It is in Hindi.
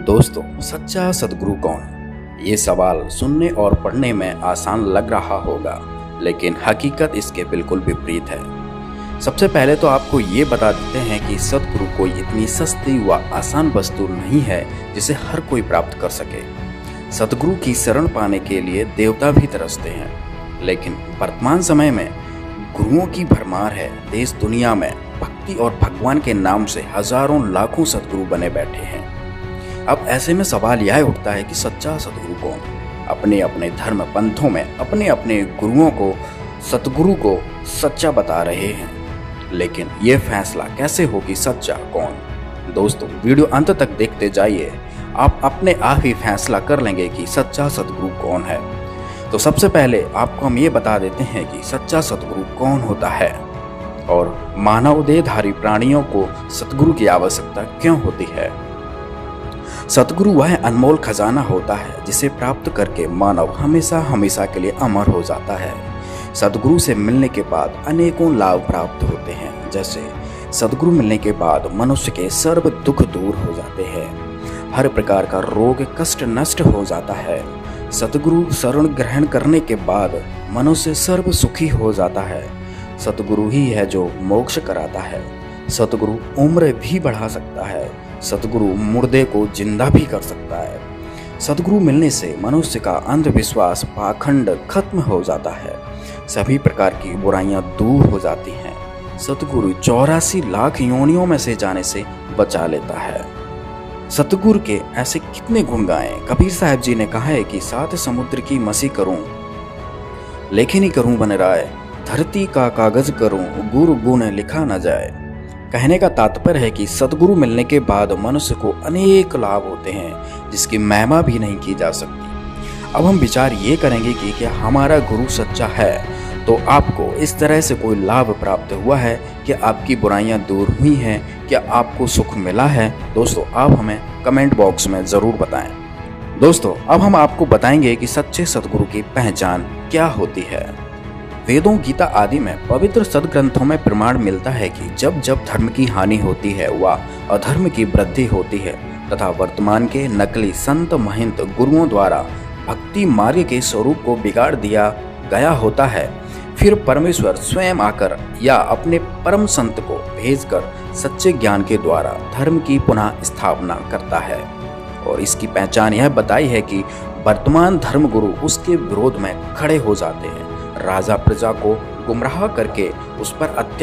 दोस्तों, सच्चा सद्गुरु कौन? ये सवाल सुनने और पढ़ने में आसान लग रहा होगा, लेकिन हकीकत इसके बिल्कुल विपरीत है। सबसे पहले तो आपको ये बता देते हैं कि सद्गुरु कोई इतनी सस्ती व आसान वस्तु नहीं है जिसे हर कोई प्राप्त कर सके। सद्गुरु की शरण पाने के लिए देवता भी तरसते हैं, लेकिन वर्तमान समय में गुरुओं की भरमार है। देश दुनिया में भक्ति और भगवान के नाम से हजारों लाखों सद्गुरु बने बैठे हैं। अब ऐसे में सवाल यह उठता है कि सच्चा सद्गुरु कौन? अपने अपने धर्म पंथों में अपने अपने गुरुओं को, सद्गुरु को सच्चा बता रहे हैं, लेकिन ये फैसला कैसे हो कि सच्चा कौन? दोस्तों, वीडियो अंत तक देखते जाइए, आप अपने आप ही फैसला कर लेंगे कि सच्चा सद्गुरु कौन है। तो सबसे पहले आपको हम ये बता देते हैं कि सच्चा सद्गुरु कौन होता है और मानव देहधारी प्राणियों को सद्गुरु की आवश्यकता क्यों होती है। सद्गुरु वह अनमोल खजाना होता है जिसे प्राप्त करके मानव हमेशा हमेशा के लिए अमर हो जाता है। सद्गुरु से मिलने के बाद अनेकों लाभ प्राप्त होते हैं। जैसे सद्गुरु मिलने के बाद मनुष्य के सर्व दुख दूर हो जाते हैं, हर प्रकार का रोग कष्ट नष्ट हो जाता है। सद्गुरु शरण ग्रहण करने के बाद मनुष्य सर्व सुखी हो जाता है। सद्गुरु ही है जो मोक्ष कराता है। सद्गुरु उम्र भी बढ़ा सकता है। सद्गुरु मुर्दे को जिंदा भी कर सकता है। सद्गुरु मिलने से मनुष्य का अंधविश्वास पाखंड खत्म हो जाता है। सभी प्रकार की बुराइयां दूर हो जाती हैं। सद्गुरु 84 लाख योनियों में से जाने से बचा लेता है। सद्गुरु के ऐसे कितने गुण गाएं। कबीर साहब जी ने कहा है कि 7 समुद्र की मसी करूं, लेखनी करूं बन राय, धरती का कागज करूं, गुरु गुण लिखा न जाए। कहने का तात्पर्य है कि सद्गुरु मिलने के बाद मनुष्य को अनेक लाभ होते हैं जिसकी महिमा भी नहीं की जा सकती। अब हम विचार ये करेंगे कि क्या हमारा गुरु सच्चा है तो आपको इस तरह से कोई लाभ प्राप्त हुआ है कि आपकी बुराइयां दूर हुई हैं, क्या आपको सुख मिला है? दोस्तों, आप हमें कमेंट बॉक्स में ज़रूर बताएं। दोस्तों, अब हम आपको बताएंगे कि सच्चे सद्गुरु की पहचान क्या होती है। वेदों, गीता आदि में पवित्र सद्ग्रंथों में प्रमाण मिलता है कि जब जब धर्म की हानि होती है व अधर्म की वृद्धि होती है तथा वर्तमान के नकली संत महंत गुरुओं द्वारा भक्ति मार्ग के स्वरूप को बिगाड़ दिया गया होता है, फिर परमेश्वर स्वयं आकर या अपने परम संत को भेजकर सच्चे ज्ञान के द्वारा धर्म की पुनः स्थापना करता है। और इसकी पहचान यह बताई है कि वर्तमान धर्म गुरु उसके विरोध में खड़े हो जाते हैं। राजा प्रजा को गुमराह करके उस पर